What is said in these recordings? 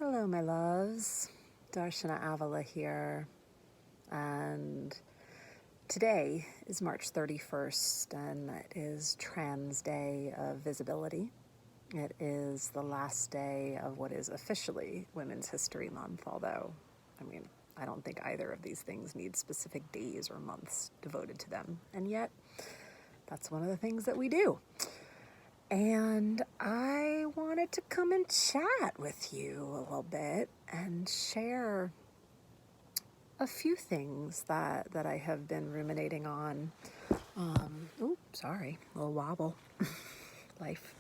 Hello, my loves. Darshana Avala here, and today is March 31st, and it is Trans Day of Visibility. It is the last day of what is officially Women's History Month, although, I don't think either of these things need specific days or months devoted to them, and yet that's one of the things that we do. And I wanted to come and chat with you a little bit and share a few things that I have been ruminating on. Sorry, a little wobble. Life.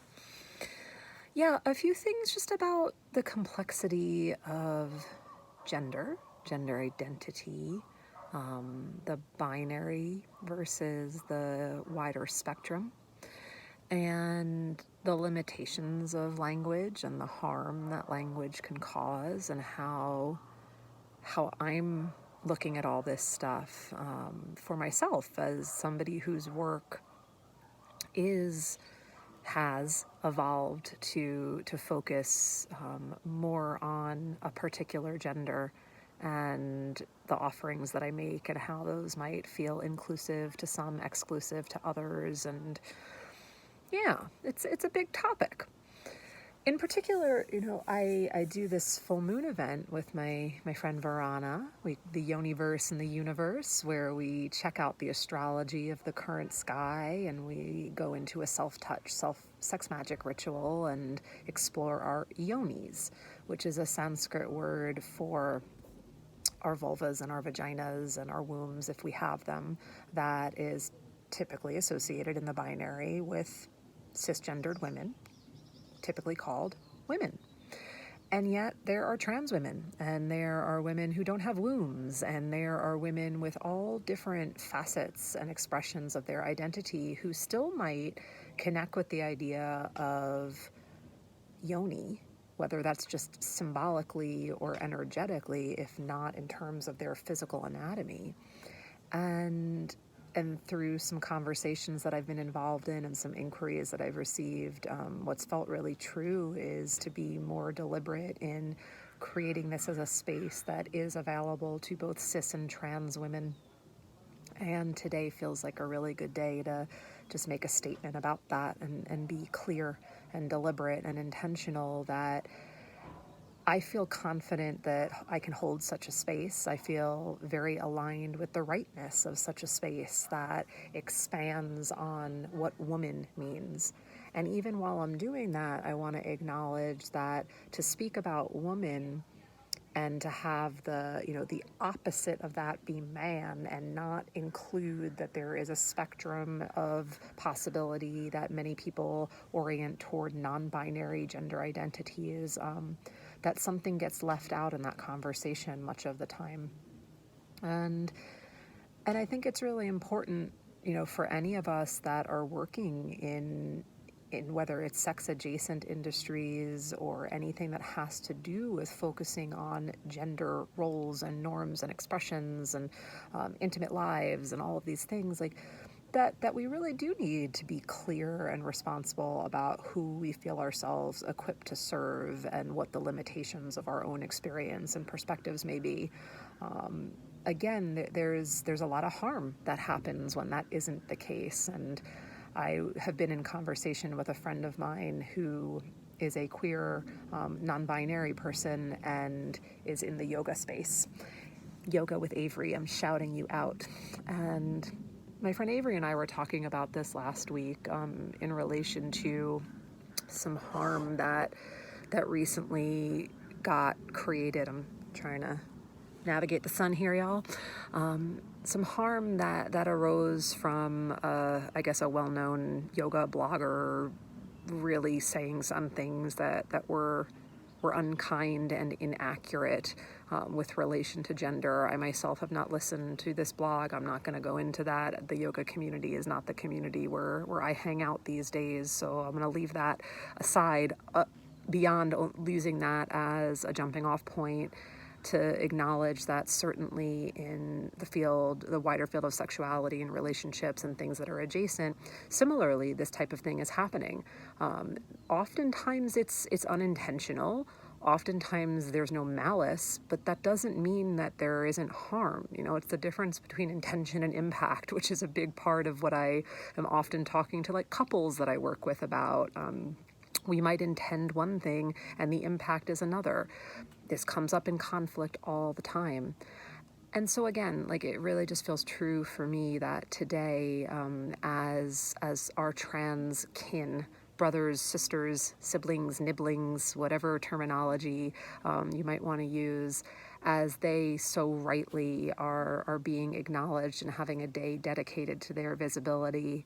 Yeah, a few things just about the complexity of gender identity, the binary versus the wider spectrum, and the limitations of language and the harm that language can cause, and how I'm looking at all this stuff for myself as somebody whose work has evolved to focus more on a particular gender and the offerings that I make and how those might feel inclusive to some, exclusive to others. And yeah, it's a big topic. In particular, I do this full moon event with my friend Verana, the Yoniverse and the Universe, where we check out the astrology of the current sky, and we go into a self-touch, sex magic ritual and explore our yonis, which is a Sanskrit word for our vulvas and our vaginas and our wombs, if we have them, that is typically associated in the binary with cisgendered women, typically called women. And yet there are trans women, and there are women who don't have wombs, and there are women with all different facets and expressions of their identity who still might connect with the idea of yoni, whether that's just symbolically or energetically, if not in terms of their physical anatomy. And through some conversations that I've been involved in and some inquiries that I've received, what's felt really true is to be more deliberate in creating this as a space that is available to both cis and trans women. And today feels like a really good day to just make a statement about that and be clear and deliberate and intentional that I feel confident that I can hold such a space. I feel very aligned with the rightness of such a space that expands on what woman means. And even while I'm doing that, I want to acknowledge that to speak about woman and to have the opposite of that be man, and not include that there is a spectrum of possibility that many people orient toward non-binary gender identities, that something gets left out in that conversation much of the time. And I think it's really important, for any of us that are working in whether it's sex adjacent industries or anything that has to do with focusing on gender roles and norms and expressions and intimate lives and all of these things, like that we really do need to be clear and responsible about who we feel ourselves equipped to serve and what the limitations of our own experience and perspectives may be. Again, there's a lot of harm that happens when that isn't the case. And I have been in conversation with a friend of mine who is a queer, non-binary person and is in the yoga space. Yoga with Avery, I'm shouting you out. And my friend Avery and I were talking about this last week in relation to some harm that recently got created. I'm trying to navigate the sun here, y'all. Some harm that arose from, I guess, a well-known yoga blogger really saying some things that were unkind and inaccurate with relation to gender. I myself have not listened to this blog. I'm not going to go into that. The yoga community is not the community where I hang out these days, so I'm going to leave that aside, beyond using that as a jumping off point to acknowledge that certainly in the wider field of sexuality and relationships and things that are adjacent, similarly, this type of thing is happening. Oftentimes it's unintentional. oftentimes there's no malice, but that doesn't mean that there isn't harm. You know, it's the difference between intention and impact, which is a big part of what I am often talking to like couples that I work with about. We might intend one thing and the impact is another. This comes up in conflict all the time. And so again, like it really just feels true for me that today, as our trans kin, brothers, sisters, siblings, nibblings, whatever terminology you might want to use, as they so rightly are being acknowledged and having a day dedicated to their visibility,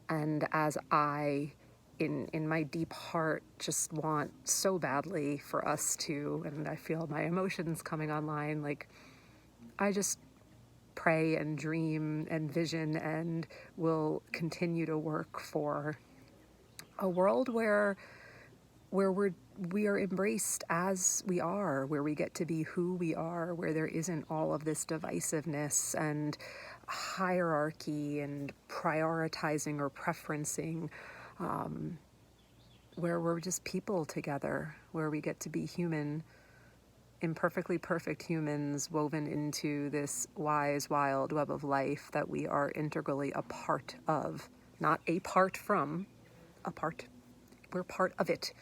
and as I, in my deep heart, just want so badly for us to, and I feel my emotions coming online, like I just pray and dream and vision and will continue to work for a world where we are embraced as we are, where we get to be who we are, where there isn't all of this divisiveness and hierarchy and prioritizing or preferencing, where we're just people together, where we get to be human, imperfectly perfect humans woven into this wise, wild web of life that we are integrally a part of, not a part from, a part. We're part of it.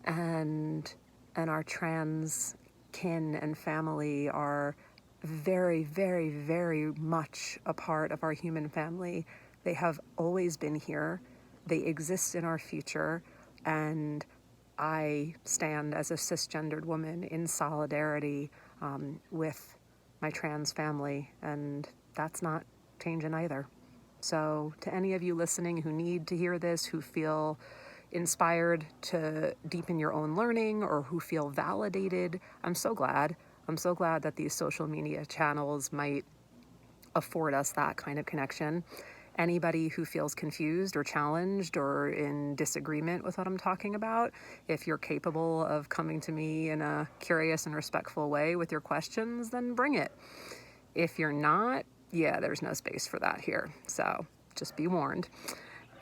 And our trans kin and family are very, very, very much a part of our human family. They have always been here. They exist in our future. And I stand as a cisgendered woman in solidarity with my trans family, and that's not changing either. So to any of you listening who need to hear this, who feel inspired to deepen your own learning or who feel validated, I'm so glad. I'm so glad that these social media channels might afford us that kind of connection. Anybody who feels confused or challenged or in disagreement with what I'm talking about, if you're capable of coming to me in a curious and respectful way with your questions, then bring it. If you're not, yeah, there's no space for that here. So just be warned.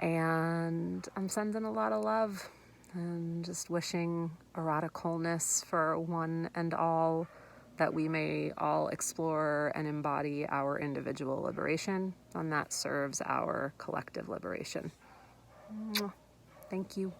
And I'm sending a lot of love and just wishing erotic wholeness for one and all, that we may all explore and embody our individual liberation, and that serves our collective liberation. Thank you.